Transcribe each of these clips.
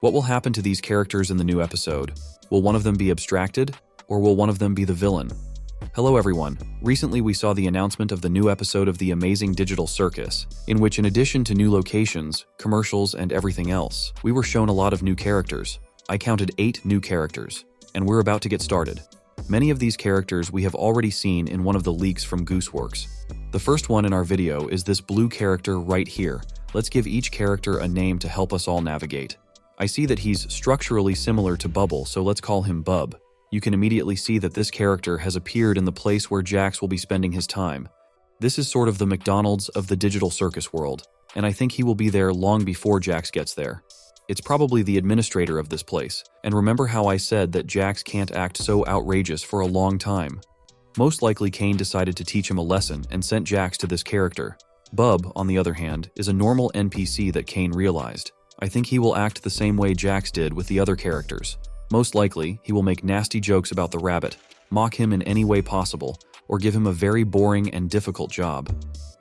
What will happen to these characters in the new episode? Will one of them be abstracted, or will one of them be the villain? Hello everyone, recently we saw the announcement of the new episode of the amazing digital Circus, in which in addition to new locations, commercials, and everything else, we were shown a lot of new characters. I counted 8 new characters, and we're about to get started. Many of these characters we have already seen in one of the leaks from Gooseworx. The first one in our video is this blue character right here. Let's give each character a name to help us all navigate. I see that he's structurally similar to Bubble, so let's call him Bub. You can immediately see that this character has appeared in the place where Jax will be spending his time. This is sort of the McDonald's of the digital Circus world, and I think he will be there long before Jax gets there. It's probably the administrator of this place, and remember how I said that Jax can't act so outrageous for a long time. Most likely Kane decided to teach him a lesson and sent Jax to this character. Bub, on the other hand, is a normal NPC that Kane realized. I think he will act the same way Jax did with the other characters. Most likely, he will make nasty jokes about the rabbit, mock him in any way possible, or give him a very boring and difficult job.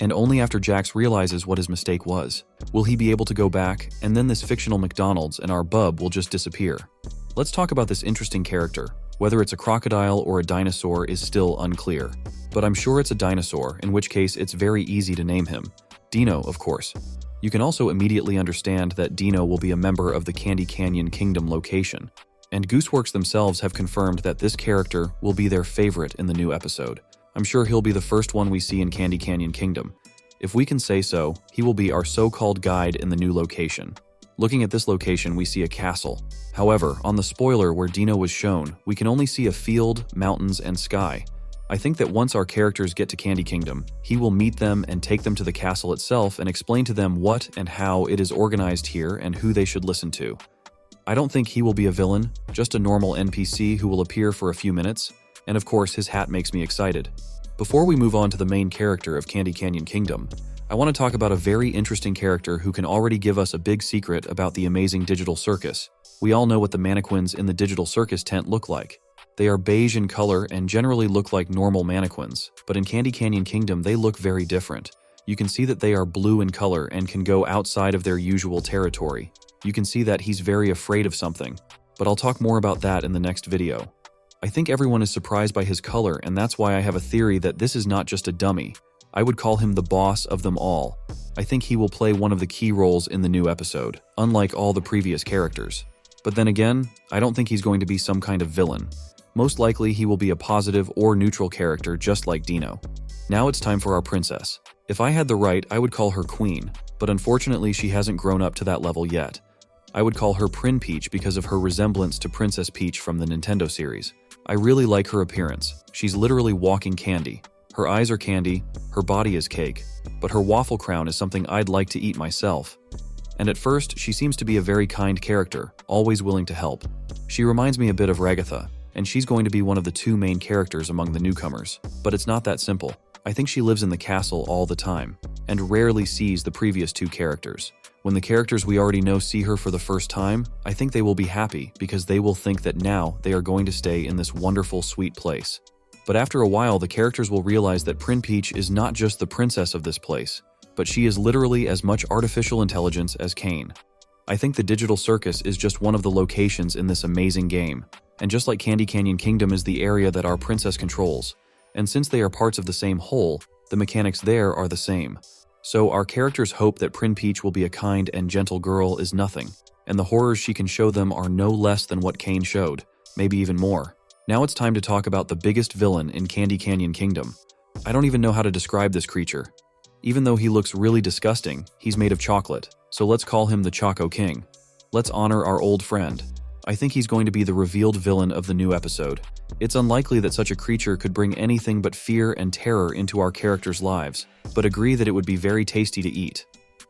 And only after Jax realizes what his mistake was, will he be able to go back, and then this fictional McDonald's and our Bub will just disappear. Let's talk about this interesting character. Whether it's a crocodile or a dinosaur is still unclear, but I'm sure it's a dinosaur, in which case it's very easy to name him. Dino, of course. You can also immediately understand that Dino will be a member of the Candy Canyon Kingdom location. And Gooseworx themselves have confirmed that this character will be their favorite in the new episode. I'm sure he'll be the first one we see in Candy Canyon Kingdom. If we can say so, he will be our so-called guide in the new location. Looking at this location, we see a castle. However, on the spoiler where Dino was shown, we can only see a field, mountains, and sky. I think that once our characters get to Candy Kingdom, he will meet them and take them to the castle itself and explain to them what and how it is organized here and who they should listen to. I don't think he will be a villain, just a normal NPC who will appear for a few minutes, and of course his hat makes me excited. Before we move on to the main character of Candy Canyon Kingdom, I want to talk about a very interesting character who can already give us a big secret about the amazing digital Circus. We all know what the mannequins in the digital Circus tent look like. They are beige in color and generally look like normal mannequins, but in Candy Canyon Kingdom they look very different. You can see that they are blue in color and can go outside of their usual territory. You can see that he's very afraid of something, but I'll talk more about that in the next video. I think everyone is surprised by his color, and that's why I have a theory that this is not just a dummy. I would call him the boss of them all. I think he will play one of the key roles in the new episode, unlike all the previous characters. But then again, I don't think he's going to be some kind of villain. Most likely he will be a positive or neutral character just like Dino. Now it's time for our princess. If I had the right, I would call her Queen, but unfortunately she hasn't grown up to that level yet. I would call her Prin Peach because of her resemblance to Princess Peach from the Nintendo series. I really like her appearance. She's literally walking candy. Her eyes are candy, her body is cake, but her waffle crown is something I'd like to eat myself. And at first, she seems to be a very kind character, always willing to help. She reminds me a bit of Ragatha, and she's going to be one of the 2 main characters among the newcomers. But it's not that simple. I think she lives in the castle all the time, and rarely sees the previous 2 characters. When the characters we already know see her for the first time, I think they will be happy because they will think that now they are going to stay in this wonderful, sweet place. But after a while, the characters will realize that Prin Peach is not just the princess of this place, but she is literally as much artificial intelligence as Kane. I think the digital Circus is just one of the locations in this amazing game. And just like Candy Canyon Kingdom is the area that our princess controls, and since they are parts of the same whole, the mechanics there are the same. So our characters hope that Prin Peach will be a kind and gentle girl is nothing, and the horrors she can show them are no less than what Kane showed, maybe even more. Now it's time to talk about the biggest villain in Candy Canyon Kingdom. I don't even know how to describe this creature. Even though he looks really disgusting, he's made of chocolate, so let's call him the Choco King. Let's honor our old friend. I think he's going to be the revealed villain of the new episode. It's unlikely that such a creature could bring anything but fear and terror into our characters' lives, but agree that it would be very tasty to eat.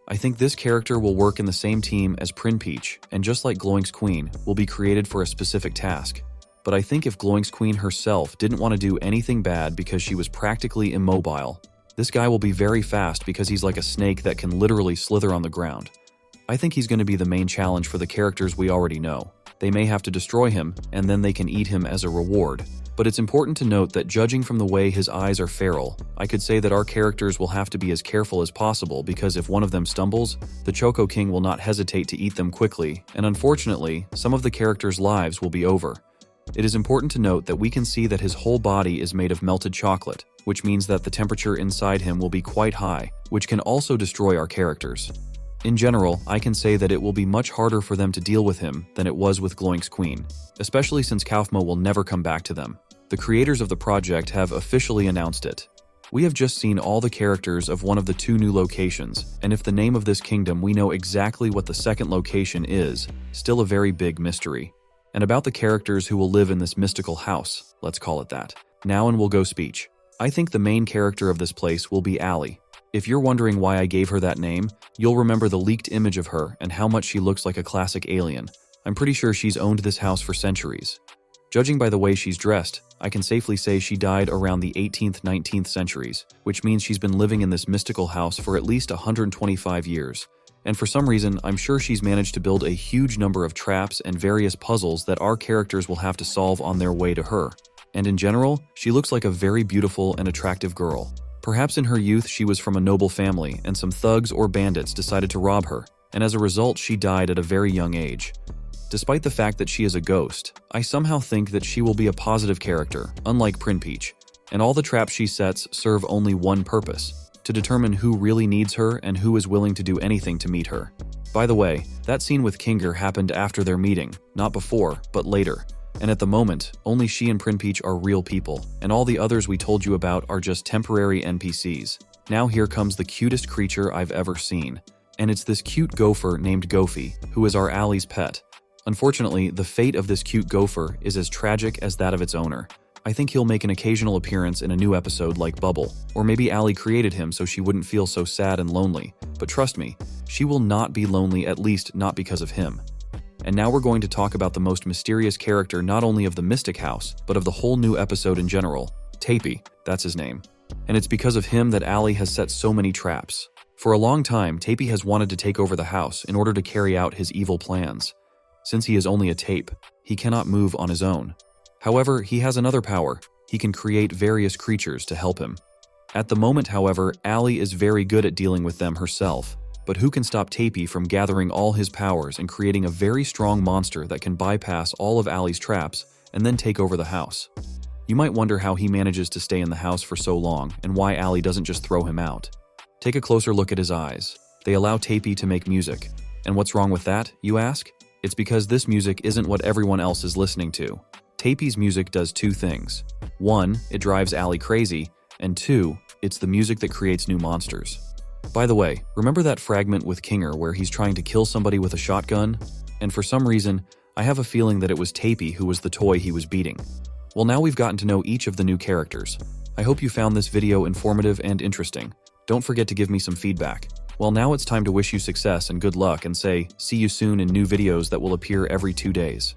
I think this character will work in the same team as Prin Peach, and just like Gloink's Queen, will be created for a specific task. But I think if Gloink's Queen herself didn't want to do anything bad because she was practically immobile, this guy will be very fast because he's like a snake that can literally slither on the ground. I think he's going to be the main challenge for the characters we already know. They may have to destroy him, and then they can eat him as a reward. But it's important to note that judging from the way his eyes are feral, I could say that our characters will have to be as careful as possible because if one of them stumbles, the Choco King will not hesitate to eat them quickly, and unfortunately, some of the characters' lives will be over. It is important to note that we can see that his whole body is made of melted chocolate, which means that the temperature inside him will be quite high, which can also destroy our characters. In general, I can say that it will be much harder for them to deal with him than it was with Gloink's queen, especially since Kaufmo will never come back to them. The creators of the project have officially announced it. We have just seen all the characters of one of the 2 new locations, and if the name of this kingdom we know exactly what the second location is, still a very big mystery. And about the characters who will live in this mystical house, let's call it that. Now and we'll go speech. I think the main character of this place will be Allie. If you're wondering why I gave her that name, you'll remember the leaked image of her and how much she looks like a classic alien. I'm pretty sure she's owned this house for centuries. Judging by the way she's dressed, I can safely say she died around the 18th, 19th centuries, which means she's been living in this mystical house for at least 125 years. And for some reason, I'm sure she's managed to build a huge number of traps and various puzzles that our characters will have to solve on their way to her. And in general, she looks like a very beautiful and attractive girl. Perhaps in her youth she was from a noble family and some thugs or bandits decided to rob her, and as a result she died at a very young age. Despite the fact that she is a ghost, I somehow think that she will be a positive character, unlike Prin Peach, and all the traps she sets serve only one purpose: to determine who really needs her and who is willing to do anything to meet her. By the way, that scene with Kinger happened after their meeting, not before, but later. And at the moment, only she and Prin Peach are real people, and all the others we told you about are just temporary NPCs. Now here comes the cutest creature I've ever seen. And it's this cute gopher named Goofy, who is our Allie's pet. Unfortunately, the fate of this cute gopher is as tragic as that of its owner. I think he'll make an occasional appearance in a new episode like Bubble, or maybe Allie created him so she wouldn't feel so sad and lonely. But trust me, she will not be lonely, at least not because of him. And now we're going to talk about the most mysterious character not only of the Mystic House, but of the whole new episode in general. Tapy, that's his name. And it's because of him that Allie has set so many traps. For a long time, Tapy has wanted to take over the house in order to carry out his evil plans. Since he is only a tape, he cannot move on his own. However, he has another power. He can create various creatures to help him. At the moment, however, Allie is very good at dealing with them herself. But who can stop Tapy from gathering all his powers and creating a very strong monster that can bypass all of Allie's traps and then take over the house? You might wonder how he manages to stay in the house for so long and why Allie doesn't just throw him out. Take a closer look at his eyes. They allow Tapy to make music. And what's wrong with that, you ask? It's because this music isn't what everyone else is listening to. Tapy's music does 2 things. 1, it drives Allie crazy, and 2, it's the music that creates new monsters. By the way, remember that fragment with Kinger where he's trying to kill somebody with a shotgun? And for some reason, I have a feeling that it was Tapy who was the toy he was beating. Well, now we've gotten to know each of the new characters. I hope you found this video informative and interesting. Don't forget to give me some feedback. Well, now it's time to wish you success and good luck and say, see you soon in new videos that will appear every 2 days.